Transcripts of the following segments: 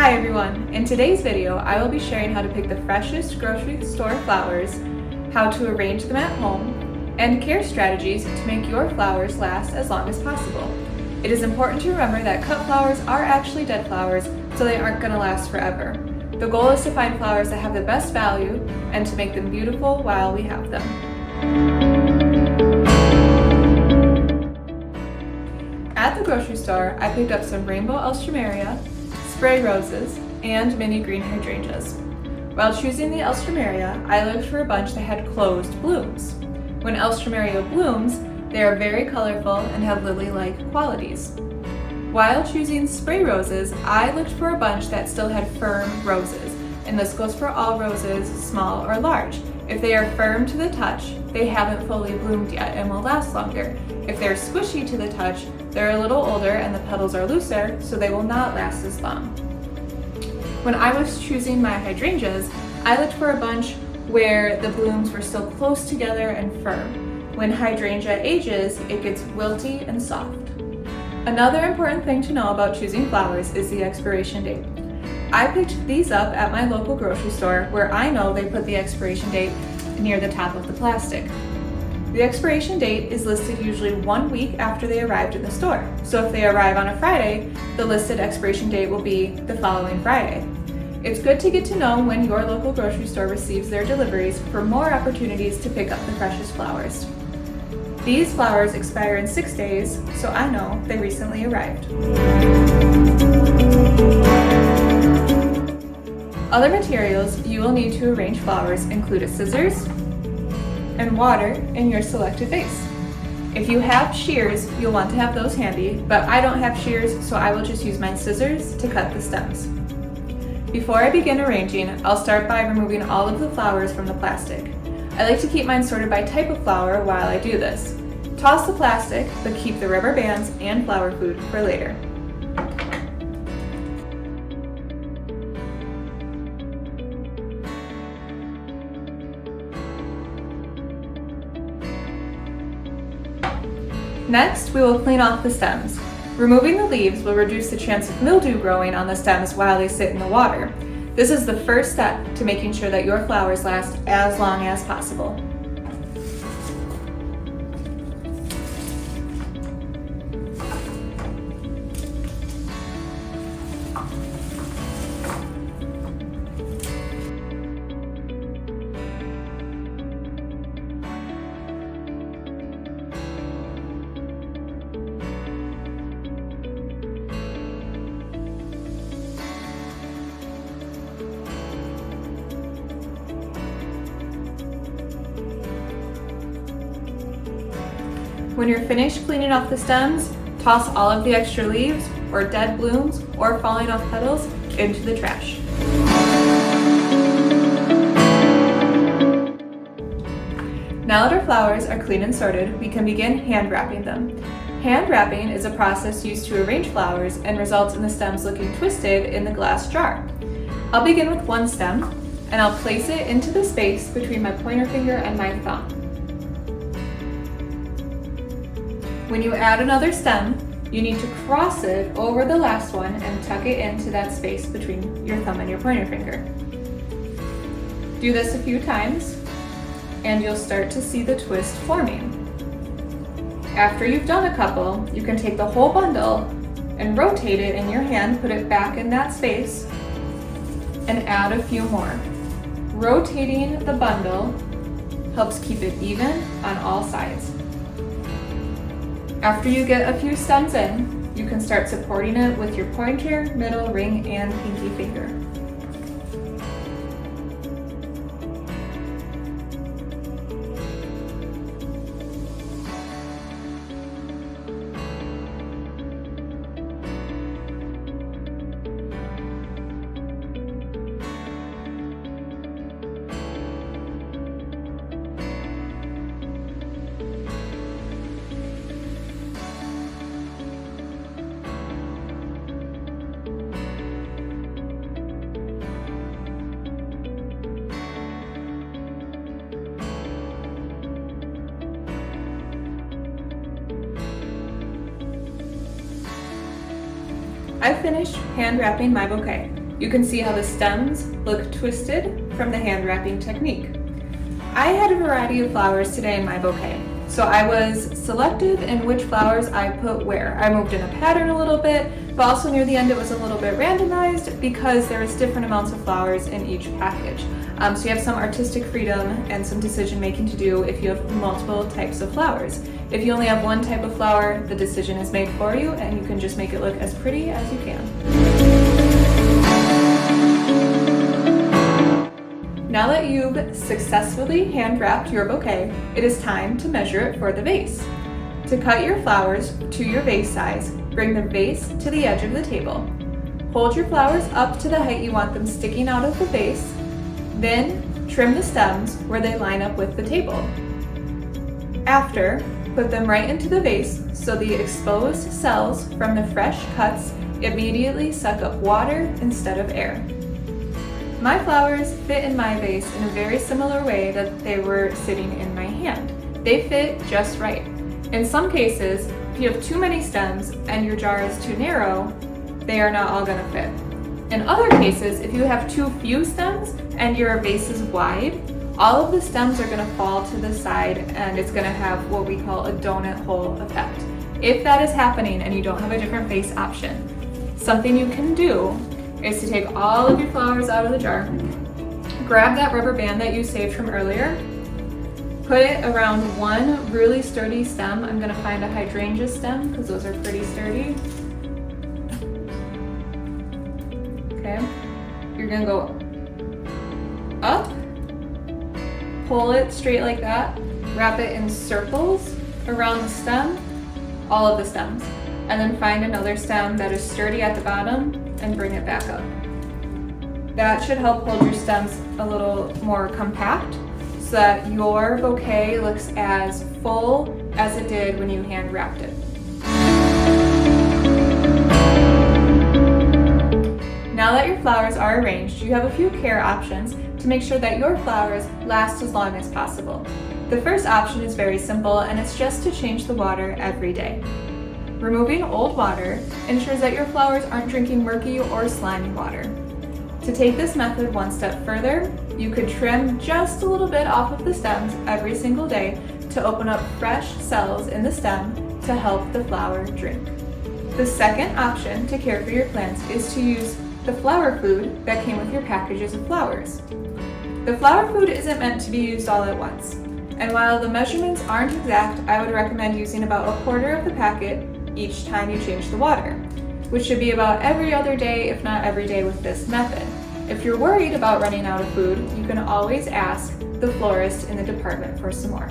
Hi everyone! In today's video, I will be sharing how to pick the freshest grocery store flowers, how to arrange them at home, and care strategies to make your flowers last as long as possible. It is important to remember that cut flowers are actually dead flowers, so they aren't going to last forever. The goal is to find flowers that have the best value and to make them beautiful while we have them. At the grocery store, I picked up some rainbow alstroemeria, spray roses, and mini green hydrangeas. While choosing the alstroemeria, I looked for a bunch that had closed blooms. When alstroemeria blooms, they are very colorful and have lily-like qualities. While choosing spray roses, I looked for a bunch that still had firm roses, and this goes for all roses, small or large. If they are firm to the touch, they haven't fully bloomed yet and will last longer. If they're squishy to the touch, they're a little older and the petals are looser, so they will not last as long. When I was choosing my hydrangeas, I looked for a bunch where the blooms were still close together and firm. When hydrangea ages, it gets wilty and soft. Another important thing to know about choosing flowers is the expiration date. I picked these up at my local grocery store where I know they put the expiration date near the top of the plastic. The expiration date is listed usually 1 week after they arrived in the store. So if they arrive on a Friday, the listed expiration date will be the following Friday. It's good to get to know when your local grocery store receives their deliveries for more opportunities to pick up the freshest flowers. These flowers expire in 6 days, so I know they recently arrived. Other materials you will need to arrange flowers include a scissors and water in your selected vase. If you have shears, you'll want to have those handy, but I don't have shears, so I will just use my scissors to cut the stems. Before I begin arranging, I'll start by removing all of the flowers from the plastic. I like to keep mine sorted by type of flower while I do this. Toss the plastic, but keep the rubber bands and flower food for later. Next, we will clean off the stems. Removing the leaves will reduce the chance of mildew growing on the stems while they sit in the water. This is the first step to making sure that your flowers last as long as possible. When you're finished cleaning off the stems, toss all of the extra leaves or dead blooms or falling off petals into the trash. Now that our flowers are clean and sorted, we can begin hand wrapping them. Hand wrapping is a process used to arrange flowers and results in the stems looking twisted in the glass jar. I'll begin with one stem and I'll place it into the space between my pointer finger and my thumb. When you add another stem, you need to cross it over the last one and tuck it into that space between your thumb and your pointer finger. Do this a few times, and you'll start to see the twist forming. After you've done a couple, you can take the whole bundle and rotate it in your hand, put it back in that space, and add a few more. Rotating the bundle helps keep it even on all sides. After you get a few stems in, you can start supporting it with your pointer, middle, ring, and pinky finger. I've finished hand wrapping my bouquet. You can see how the stems look twisted from the hand wrapping technique. I had a variety of flowers today in my bouquet, so I was selective in which flowers I put where. I moved in a pattern a little bit, but also near the end it was a little bit randomized because there was different amounts of flowers in each package. So you have some artistic freedom and some decision making to do if you have multiple types of flowers. If you only have one type of flower, the decision is made for you and you can just make it look as pretty as you can. Now that you've successfully hand wrapped your bouquet, it is time to measure it for the vase. To cut your flowers to your vase size, bring the vase to the edge of the table. Hold your flowers up to the height you want them sticking out of the vase, then trim the stems where they line up with the table. After, put them right into the vase so the exposed cells from the fresh cuts immediately suck up water instead of air. My flowers fit in my vase in a very similar way that they were sitting in my hand. They fit just right. In some cases, if you have too many stems and your jar is too narrow, they are not all going to fit. In other cases, if you have too few stems and your vase is wide, all of the stems are going to fall to the side and it's going to have what we call a donut hole effect. If that is happening and you don't have a different vase option, something you can do is to take all of your flowers out of the jar, grab that rubber band that you saved from earlier, put it around one really sturdy stem. I'm gonna find a hydrangea stem because those are pretty sturdy. Okay, you're gonna go up, pull it straight like that, wrap it in circles around the stem, all of the stems, and then find another stem that is sturdy at the bottom and bring it back up. That should help hold your stems a little more compact so that your bouquet looks as full as it did when you hand wrapped it. Now that your flowers are arranged, you have a few care options to make sure that your flowers last as long as possible. The first option is very simple and it's just to change the water every day. Removing old water ensures that your flowers aren't drinking murky or slimy water. To take this method one step further, you could trim just a little bit off of the stems every single day to open up fresh cells in the stem to help the flower drink. The second option to care for your plants is to use the flower food that came with your packages of flowers. The flower food isn't meant to be used all at once, and while the measurements aren't exact, I would recommend using about a quarter of the packet each time you change the water, which should be about every other day, if not every day with this method. If you're worried about running out of food, you can always ask the florist in the department for some more.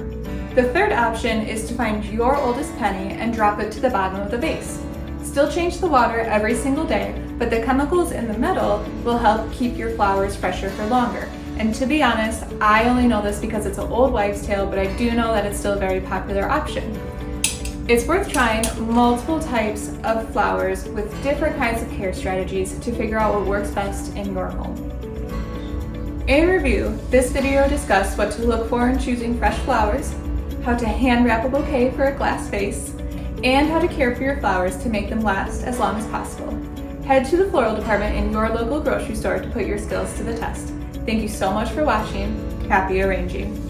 The third option is to find your oldest penny and drop it to the bottom of the vase. Still change the water every single day, but the chemicals in the metal will help keep your flowers fresher for longer. And to be honest, I only know this because it's an old wives' tale, but I do know that it's still a very popular option. It's worth trying multiple types of flowers with different kinds of care strategies to figure out what works best in your home. In review, this video discussed what to look for in choosing fresh flowers, how to hand wrap a bouquet for a glass vase, and how to care for your flowers to make them last as long as possible. Head to the floral department in your local grocery store to put your skills to the test. Thank you so much for watching. Happy arranging.